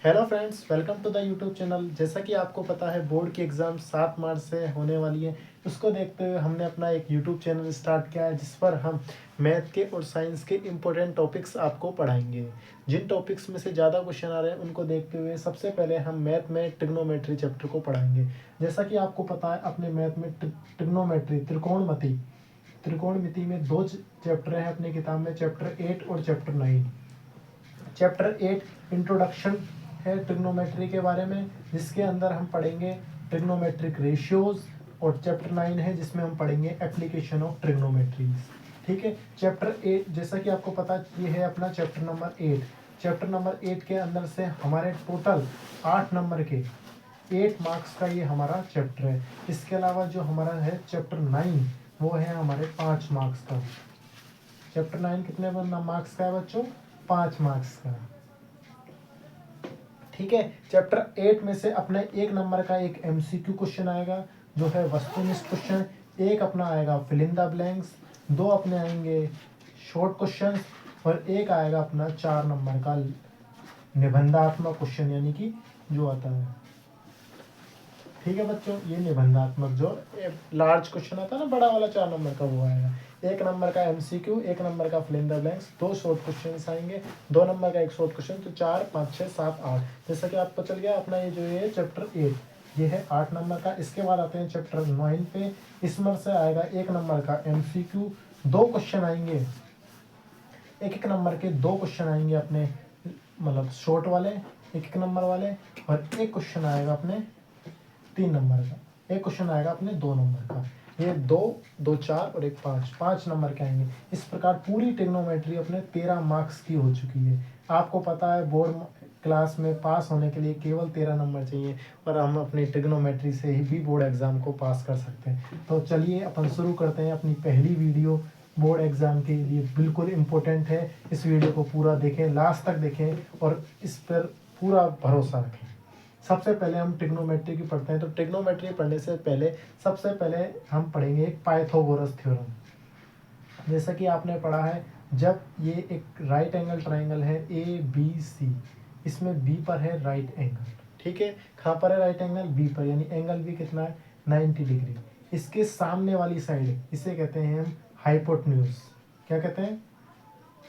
Hello friends, welcome to the YouTube channel. जैसा कि आपको पता है बोर्ड की एग्ज़ाम 7 मार्च से होने वाली है। उसको देखते हुए हमने अपना एक यूट्यूब चैनल स्टार्ट किया है जिस पर हम मैथ के और साइंस के इम्पोर्टेंट टॉपिक्स आपको पढ़ाएंगे। जिन टॉपिक्स में से ज़्यादा क्वेश्चन आ रहे हैं उनको देखते हुए सबसे पहले हम मैथ में ट्रिग्नोमेट्री चैप्टर को पढ़ाएंगे। जैसा कि आपको पता है अपने मैथ में ट्रिग्नोमेट्री त्रिकोणमिति में दो चैप्टर हैं अपनी किताब में, चैप्टर 8 और चैप्टर 9। चैप्टर 8 इंट्रोडक्शन है ट्रिग्नोमेट्री के बारे में, जिसके अंदर हम पढ़ेंगे ट्रिग्नोमेट्रिक रेशियोज, और चैप्टर 9 है जिसमें हम पढ़ेंगे एप्लीकेशन ऑफ ट्रिग्नोमेट्रीज। ठीक है। चैप्टर 8 जैसा कि आपको पता ये है अपना चैप्टर नंबर 8। चैप्टर नंबर 8 के अंदर से हमारे टोटल 8 नंबर के 8 मार्क्स का ये हमारा चैप्टर है। इसके अलावा जो हमारा है चैप्टर 9 वो है हमारे 5 मार्क्स का। चैप्टर 9 कितने मार्क्स का है बच्चों? 5 मार्क्स का। ठीक है। चैप्टर 8 में से अपने 1 नंबर का एक एमसीक्यू क्वेश्चन आएगा जो है वस्तुनिष्ठ क्वेश्चन, एक अपना आएगा फिल इन द ब्लैंक्स, 2 अपने आएंगे शॉर्ट क्वेश्चन, और एक आएगा अपना 4 नंबर का निबंधात्मक क्वेश्चन, यानी कि जो आता है। ठीक है बच्चों, ये निबंधात्मक जो लार्ज क्वेश्चन आता है ना, बड़ा वाला 4 नंबर का, वो आएगा। 1 नंबर का एमसीक्यू, 1 नंबर का fill in the blanks, 2 short question आएंगे, 2 नंबर का एक शॉर्ट क्वेश्चन, तो 4 5 6 7 8। जैसा कि आपको चल गया अपना ये जो है चैप्टर 8 ये है 8 नंबर का। इसके बाद आते हैं चैप्टर 9 पे। इसमें से आएगा 1 नंबर का एमसीक्यू, 2 क्वेश्चन आएंगे, एक नंबर के 2 क्वेश्चन आएंगे अपने, मतलब शॉर्ट वाले, एक नंबर वाले, और एक क्वेश्चन आएगा अपने 3 नंबर का, एक क्वेश्चन आएगा अपने 2 नंबर का। ये 2 2 4 और एक 5 नंबर के आएंगे। इस प्रकार पूरी ट्रिग्नोमेट्री अपने 13 मार्क्स की हो चुकी है। आपको पता है बोर्ड क्लास में पास होने के लिए केवल 13 नंबर चाहिए, और हम अपनी ट्रिग्नोमेट्री से ही भी बोर्ड एग्जाम को पास कर सकते हैं। तो चलिए अपन शुरू करते हैं अपनी पहली वीडियो। बोर्ड एग्जाम के लिए बिल्कुल इम्पोर्टेंट है। इस वीडियो को पूरा देखें, लास्ट तक देखें और इस पर पूरा भरोसा रखें। सबसे पहले हम ट्रिग्नोमेट्री की पढ़ते हैं। तो ट्रिग्नोमेट्री पढ़ने से पहले सबसे पहले हम पढ़ेंगे एक पाइथागोरस थ्योरम। जैसा कि आपने पढ़ा है, जब ये एक राइट एंगल ट्राइंगल है ए बी सी, इसमें बी पर है राइट एंगल। ठीक है। कहाँ पर है राइट एंगल? बी पर, यानी एंगल भी कितना है? 90 डिग्री। इसके सामने वाली साइड इसे कहते हैं हम हाइपोटेन्यूज। क्या कहते हैं?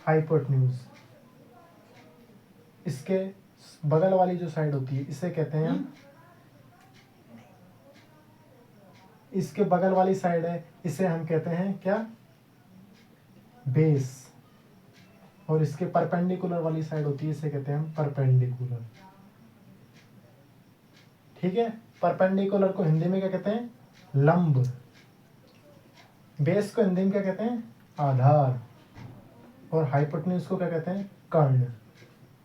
हाइपोटेन्यूज। इसके बगल वाली जो साइड होती है इसे कहते हैं हम, इसके बगल वाली साइड है इसे हम कहते हैं क्या? बेस। और इसके परपेंडिकुलर वाली साइड होती है इसे कहते हैं हम परपेंडिकुलर। ठीक है। परपेंडिकुलर को हिंदी में क्या कहते हैं? लंब। बेस को हिंदी में क्या कहते हैं? आधार। और हाइपोटेन्यूज को क्या कहते हैं? कर्ण।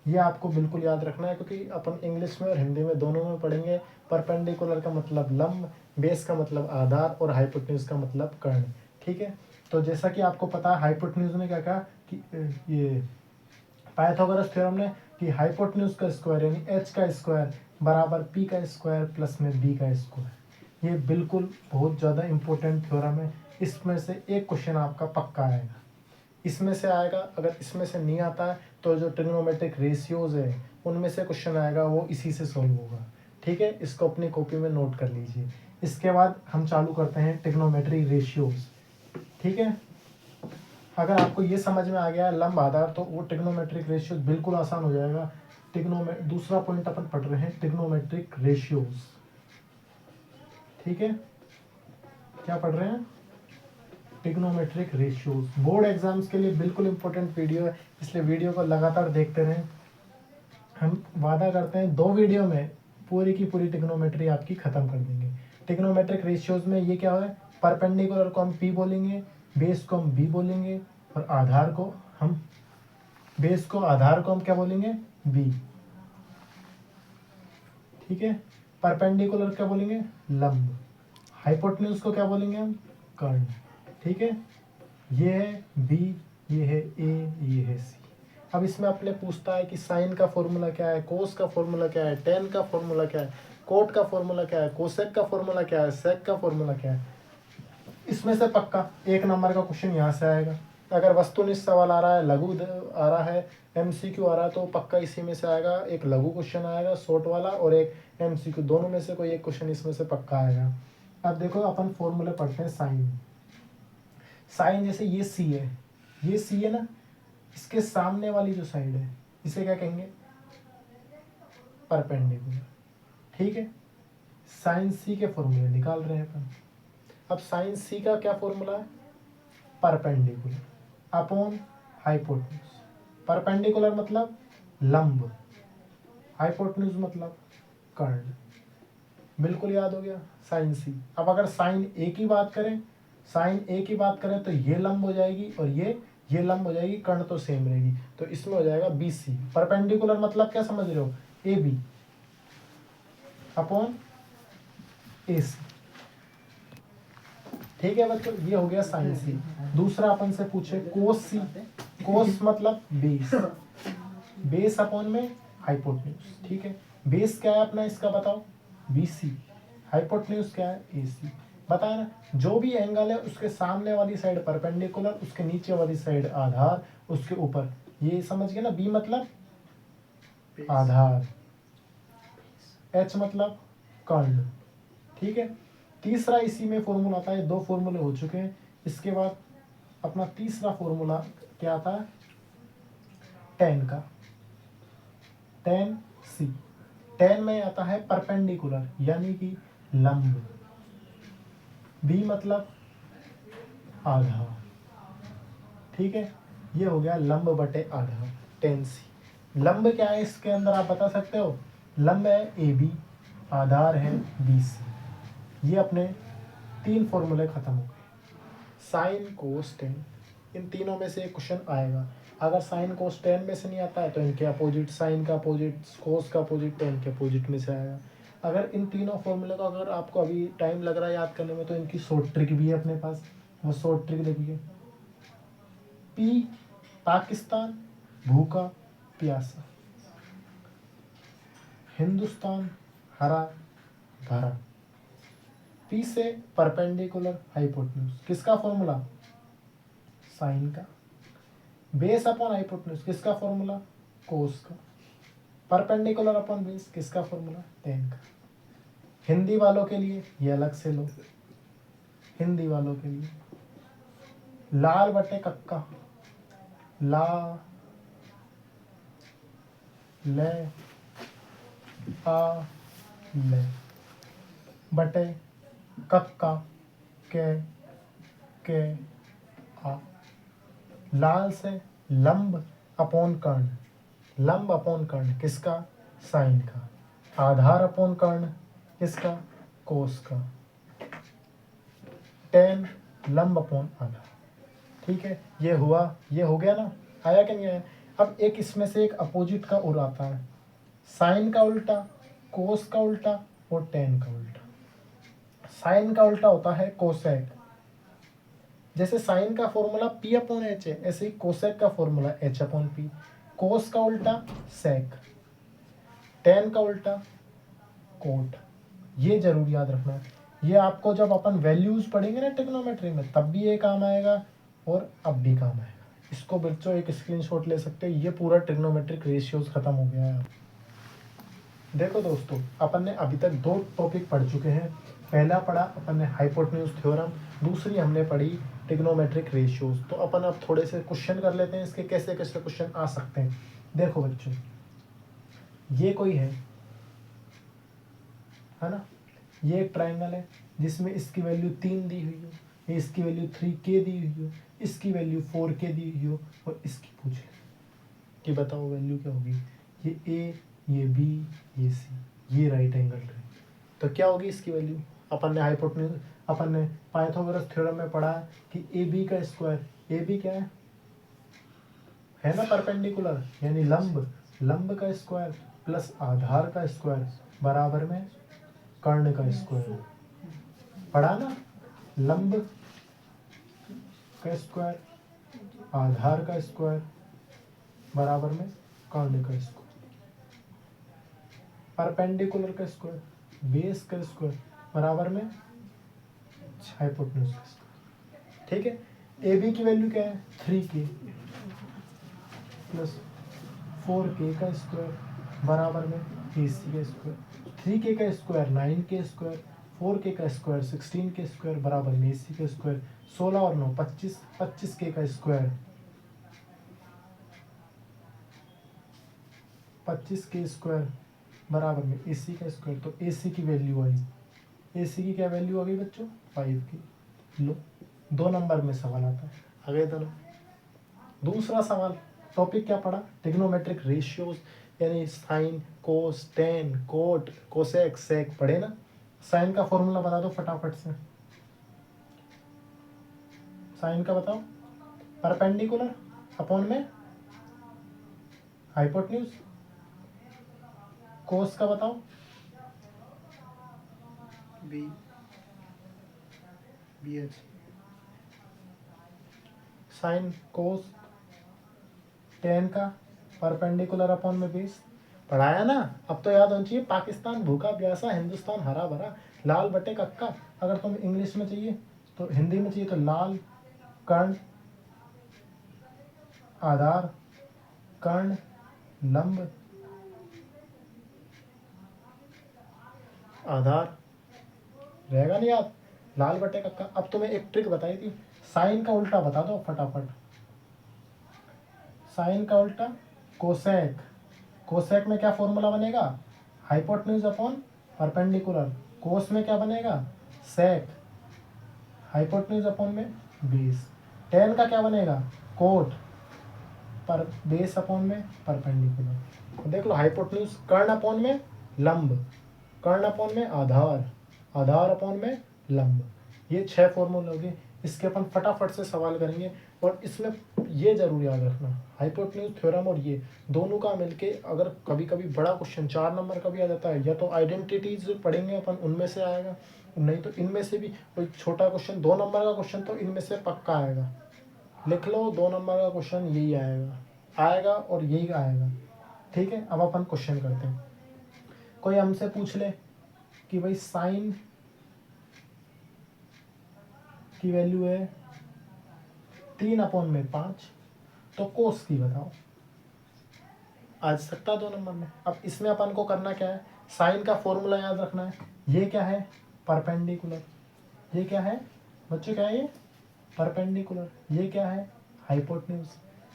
ये आपको बिल्कुल याद रखना है, क्योंकि अपन इंग्लिश में और हिंदी में दोनों में पढ़ेंगे। परपेंडिकुलर का मतलब लंब, बेस का मतलब आधार, और हाइपोटेन्यूज का मतलब कर्ण। ठीक है। तो जैसा कि आपको पता है हाइपोटेन्यूज ने क्या कहा कि ये पाइथागोरस थ्योरम ने कि हाइपोटेन्यूज का स्क्वायर यानी एच का स्क्वायर बराबर पी का स्क्वायर प्लस में बी का स्क्वायर। ये बिल्कुल बहुत ज़्यादा इंपॉर्टेंट थ्योरम है। इसमें से एक क्वेश्चन आपका पक्का आएगा, इसमें से आएगा। अगर इसमें से नहीं आता है तो जो ट्रिग्नोमेट्रिक रेशियोज है उनमें से क्वेश्चन आएगा, वो इसी से सॉल्व होगा। ठीक है। इसको अपनी कॉपी में नोट कर लीजिए। इसके बाद हम चालू करते हैं ट्रिग्नोमेट्री रेशियोज। ठीक है। अगर आपको ये समझ में आ गया है लंब आधार, तो वो ट्रिग्नोमेट्रिक रेशियोज बिल्कुल आसान हो जाएगा। दूसरा पॉइंट अपन पढ़ रहे हैं ट्रिग्नोमेट्रिक रेशियोज। ठीक है। क्या पढ़ रहे हैं? Trigonometric ratios. बोर्ड एग्जाम्स के लिए बिल्कुल इंपॉर्टेंट वीडियो है, इसलिए वीडियो को लगातार देखते रहें। हम वादा करते हैं 2 वीडियो में पूरी की पूरी ट्रिग्नोमेट्री आपकी खत्म कर देंगे। ट्रिग्नोमेट्रिक रेशियोज में ये क्या है? परपेंडिकुलर को हम पी बोलेंगे, बेस को हम बी बोलेंगे, और आधार को हम आधार को हम क्या बोलेंगे? बी। ठीक है। परपेंडिकुलर क्या बोलेंगे? लंब। हाइपोटेन्यूज को क्या बोलेंगे हम? कर्ण। ठीक है। ये है बी, ये है ए, ये है सी। अब इसमें अपने पूछता है कि साइन का फॉर्मूला क्या है, कोस का फॉर्मूला क्या है, टेन का फॉर्मूला क्या है, कोट का फॉर्मूला क्या है, कोसेक का फॉर्मूला क्या है, सेक का फॉर्मूला क्या है। इसमें से पक्का 1 नंबर का क्वेश्चन यहाँ से आएगा। अगर वस्तुनिष्ठ सवाल आ रहा है, लघु आ रहा है, एमसीक्यू आ रहा है, तो पक्का इसी में से आएगा। एक लघु क्वेश्चन आएगा शॉर्ट वाला और एक एमसीक्यू, दोनों में से कोई एक क्वेश्चन इसमें से पक्का आएगा। अब देखो अपन फॉर्मूले पढ़ते हैं। साइन जैसे ये सी है, ये सी है ना, इसके सामने वाली जो साइड है इसे क्या कहेंगे? परपेंडिकुलर। ठीक है, साइन सी के फॉर्मूले निकाल रहे हैं अपन। अब साइन सी का क्या फॉर्मूला है? Perpendicular upon hypotenuse. परपेंडिकुलर मतलब लंब, हाइपोटेन्यूज मतलब कर्ण। बिल्कुल याद हो गया साइन सी। अब अगर साइन ए की बात करें, तो ये लंब हो जाएगी और ये लंब हो जाएगी, कर्ण तो सेम रहेगी, तो इसमें हो जाएगा बी सी। परपेंडिकुलर मतलब क्या समझ रहे हो? ए बी अपॉन ए सी। ठीक है बच्चों, ये हो गया साइन सी। दूसरा अपन से पूछे कोस सी। कोस मतलब बेस, बेस अपॉन में हाइपोटेन्यूज। ठीक है, बेस क्या है अपना इसका बताओ? B C. हाइपोटेन्यूज क्या है? ए सी। बताया ना, जो भी एंगल है उसके सामने वाली साइड परपेंडिकुलर, उसके नीचे वाली साइड आधार, उसके ऊपर। ये समझ गए ना? बी मतलब आधार, एच मतलब कर्ण। ठीक है, तीसरा इसी में फॉर्मूला आता है। दो फॉर्मूले हो चुके हैं, इसके बाद अपना तीसरा फॉर्मूला क्या आता है? टेन का। टेन सी। टेन में आता है परपेंडिकुलर यानी कि लंब, बी मतलब आधा। ठीक है, ये हो गया लंब बटे आधा, टेन सी। लंब क्या है इसके अंदर आप बता सकते हो? लंब है ए बी, आधार है बी सी। ये अपने तीन फॉर्मूले खत्म हो गए। साइन कोस टेन, इन तीनों में से एक क्वेश्चन आएगा। अगर साइन कोस टेन में से नहीं आता है तो इनके अपोजिट, साइन का अपोजिट, कोस का अपोजिट, टेन के अपोजिट में से आएगा। अगर इन तीनों फॉर्मूले को अगर आपको अभी टाइम लग रहा है याद करने में, तो इनकी शॉर्ट ट्रिक भी है अपने पास। वो शॉर्ट ट्रिक देखिए। पी पाकिस्तान, भूखा प्यासा, हिंदुस्तान हरा भरा। पी से परपेंडिकुलर हाइपोटेन्यूज, किसका फॉर्मूला? साइन का। बेस अपॉन हाइपोटेन्यूज, किसका फॉर्मूला? कोस का। परपेंडिकुलर अपॉन बेस, किसका फॉर्मूला? टेन का। हिंदी वालों के लिए ये अलग से लो, हिंदी वालों के लिए लाल बटे कक्का, ला ले आ ले, बटे कक्का के आ। लाल से लंब अपॉन कर्ण, लंब अपॉन कर्ण किसका? साइन का। आधार अपॉन कर्ण किसका? कोस का। टेन लंब अपॉन आधार। ठीक है, ये हुआ, ये हो गया ना? आया कि नहीं आया? अब एक इसमें से एक अपोजिट का और आता है, साइन का उल्टा, कोस का उल्टा और टेन का उल्टा। साइन का उल्टा होता है कोसेक। जैसे साइन का फॉर्मूला पी अपॉन एच है, ऐसे ही कोसेक का फॉर्मूला एच अपॉन पी। कोस का उल्टा सेक, टेन का उल्टा कोट। ये जरूर याद रखना है। ये आपको जब अपन वैल्यूज पढ़ेंगे ना ट्रिग्नोमेट्री में, तब भी ये काम आएगा और अब भी काम आएगा। इसको बच्चों एक स्क्रीनशॉट ले सकते हो। ये पूरा ट्रिग्नोमेट्रिक रेशियोज खत्म हो गया है। देखो दोस्तों, अपन ने अभी तक दो टॉपिक पढ़ चुके हैं। पहला पढ़ा अपन ने हाइपोटेन्यूज थ्योरम, दूसरी हमने पढ़ी ट्रिग्नोमेट्रिक रेशियोज। तो अपन अब थोड़े से क्वेश्चन कर लेते हैं, इसके कैसे कैसे क्वेश्चन आ सकते हैं। देखो बच्चों, ये कोई है ना, ये एक ट्राइंगल है जिसमें इसकी वैल्यू 3 दी हुई हो, इसकी वैल्यू 3k दी हुई हो, इसकी वैल्यू 4k दी हुई हो, और इसकी पूछ ले कि बताओ वैल्यू क्या होगी। ये ए, ये बी, ये सी, ये राइट एंगल है, तो क्या होगी इसकी वैल्यू? अपन ने हाइपोटेन्यूज, अपन ने पाइथागोरस थ्योरम में पढ़ा कि ए बी का स्क्वायर, ए बी क्या है ना? परपेंडिकुलर यानी लंब, लंब का स्क्वायर प्लस आधार का स्क्वायर बराबर में कर्ण का स्क्वायर। पढ़ा ना? लंब का स्क्वायर, आधार का स्क्वायर बराबर में कर्ण का स्क्वायर, परपेंडिकुलर का स्क्वायर, बेस का स्क्वायर बराबर में हाइपोटेन्यूज का स्क्वायर। ठीक है, ए बी की वैल्यू क्या है 3k प्लस 4k का स्क्वायर बराबर में ए सी का स्क्वायर। 3k का स्क्वायर 9k स्क्वायर, 4k का स्क्वायर 16k स्क्वायर बराबर में ए सी का स्क्वायर। 16 और 9 25, 25k का स्क्वायर 25k स्क्वायर बराबर में ए सी का स्क्वायर। तो ए सी की वैल्यू आई, ए सी की क्या वैल्यू आ गई बच्चों 5 की। लो 2 नंबर में सवाल आता है। आगे चलो दूसरा सवाल। टॉपिक क्या पढ़ा, ट्रिग्नोमेट्रिक रेशियोज, यानी sine cos tan cot cosec sec पढ़े ना। साइन का फॉर्मूला बता दो फटाफट से, साइन का बताओ। परपेंडिकुलर अपॉन में हाइपोटेन्यूज। कोस का बताओ B B H. Sine cos tan का परपेंडिकुलर अपॉन में बेस पढ़ाया ना। अब तो याद होना चाहिए, पाकिस्तान भूखा प्यासा हिंदुस्तान हरा भरा, लाल बटे कक्का। अगर तुम इंग्लिश में चाहिए तो हिंदी में चाहिए तो लाल कर्ण आधार कर्ण लंब आधार रहेगा नहीं याद, लाल बटे कक्का। अब तुम्हें एक ट्रिक बताई थी, साइन का उल्टा बता दो फटाफट। साइन का उल्टा कोसेक। कोसेक में क्या फॉर्मूला बनेगा हाइपोटेन्यूज अपॉन परपेंडिकुलर। कोस में क्या बनेगा सेक हाइपोटेन्यूज अपॉन में बेस। टेन का क्या बनेगा कोट पर बेस अपॉन में परपेंडिकुलर। देख लो हाइपोटेन्यूज कर्ण अपॉन में लंब, कर्ण अपॉन में आधार, आधार अपॉन में लंब। ये 6 फॉर्मूले हो गए। इसके अपन फटाफट से सवाल करेंगे। और इसमें ये जरूर याद रखना, हाइपोटेन्यूज थ्योरम और ये दोनों का मिलके अगर कभी कभी बड़ा क्वेश्चन 4 नंबर का भी आ जाता है, या तो आइडेंटिटीज पढ़ेंगे अपन उनमें से आएगा, नहीं तो इनमें से भी कोई छोटा क्वेश्चन 2 नंबर का क्वेश्चन तो इनमें से पक्का आएगा। लिख लो 2 नंबर का क्वेश्चन यही आएगा और यही आएगा। ठीक है, अब अपन क्वेश्चन करते हैं। कोई हमसे पूछ ले कि भाई साइन की वैल्यू है 3/5, तो कोस की बताओ। आ सकता 2 नंबर में। अब इसमें अपन को करना क्या है, साइन का फॉर्मूला याद रखना है। ये क्या है परपेंडिकुलर, ये क्या है बच्चों क्या है ये परपेंडिकुलर, ये क्या है हाइपोटेन्यूज।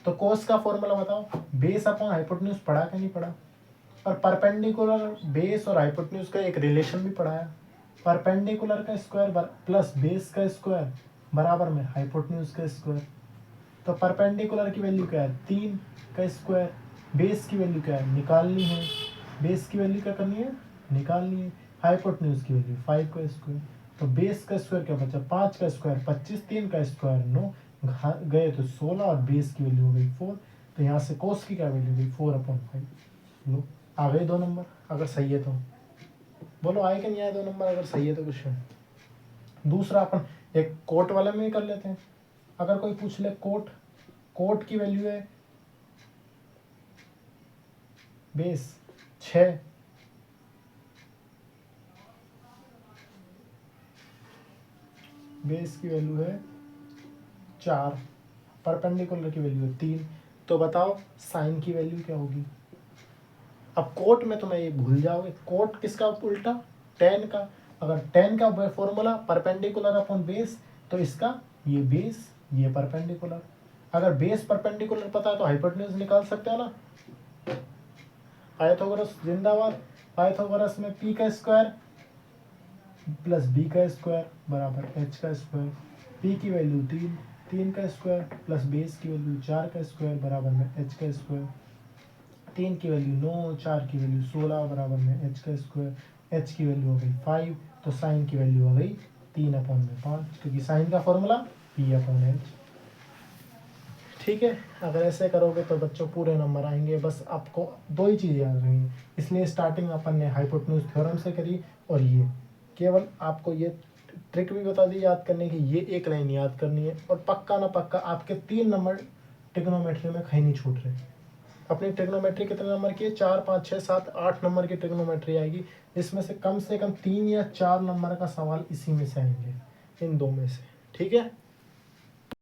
तो कोस का फॉर्मूला बताओ, बेस अपॉन हाइपोटेन्यूज पढ़ा क्या नहीं पढ़ा। और परपेंडिकुलर बेस और हाइपोटेन्यूज का एक रिलेशन भी पढ़ाया। परपेंडिकुलर का स्क्वायर प्लस बेस का स्क्वायर बराबर में हाइपोटेन्यूज का स्क्वायर। तो परपेंडिकुलर की वैल्यू क्या है 3 का स्क्वायर, बेस की वैल्यू क्या है निकालनी है, बेस की वैल्यू क्या करनी है निकालनी है। हाइपोटेन्यूज की वैल्यू 5 का स्क्वायर। तो बेस का स्क्वायर क्या बचा 5 का स्क्वायर 25, 3 का स्क्वायर 9 गए तो 16 और बेस की वैल्यू हो गई 4। तो यहाँ से कोस की क्या वैल्यू गई 4/5। लो आ गए 2 नंबर अगर सही है तो। बोलो आए कि नहीं आए 2 नंबर अगर सही है तो क्वेश्चन। दूसरा अपन एक कोट वाले में ही कर लेते हैं। अगर कोई पूछ ले कोट, कोट की वैल्यू है बेस 6, बेस की वैल्यू है 4, परपेंडिकुलर की वैल्यू है 3, तो बताओ साइन की वैल्यू क्या होगी। अब कोट में तुम्हें ये भूल जाओगे, कोट किसका उल्टा टेन का। अगर टेन का फॉर्मूला परपेंडिकुलर अपॉन बेस, तो इसका ये बेस ये परपेंडिकुलर। अगर बेस परपेंडिकुलर पता है तो हाइपोटेन्यूज निकाल सकते हो ना। पाइथागोरस जिंदाबाद। पाइथागोरस में पी का स्क्वायर प्लस बी का स्क्वायर बराबर एच का स्क्वायर। पी की वैल्यू 3, 3 का स्क्वायर प्लस बेस की वैल्यू 4 का स्क्वायर बराबर में एच का स्क्वायर। 3 की वैल्यू 9, 4 की वैल्यू 16 बराबर में एच का स्क्वायर। एच की वैल्यू हो गई 5, तो साइन की वैल्यू हो गई 3/5, क्योंकि साइन का फॉर्मूला P/H। ठीक है, अगर ऐसे करोगे तो बच्चों पूरे नंबर आएंगे। बस आपको 2 ही चीज़ें याद रहेंगी, इसलिए स्टार्टिंग अपन ने हाइपोटेन्यूज थ्योरम से करी। और ये केवल आपको ये ट्रिक भी बता दी याद करने की, ये एक लाइन याद करनी है। और पक्का ना पक्का आपके 3 नंबर ट्रिग्नोमेट्री में कहीं नहीं छूट रहे। अपनी ट्रिग्नोमेट्री कितने नंबर की है 4, 5, 6, 7, 8 नंबर की ट्रिग्नोमेट्री आएगी। इसमें से कम 3 या 4 नंबर का सवाल इसी में से आएंगे, इन 2 में से। ठीक है।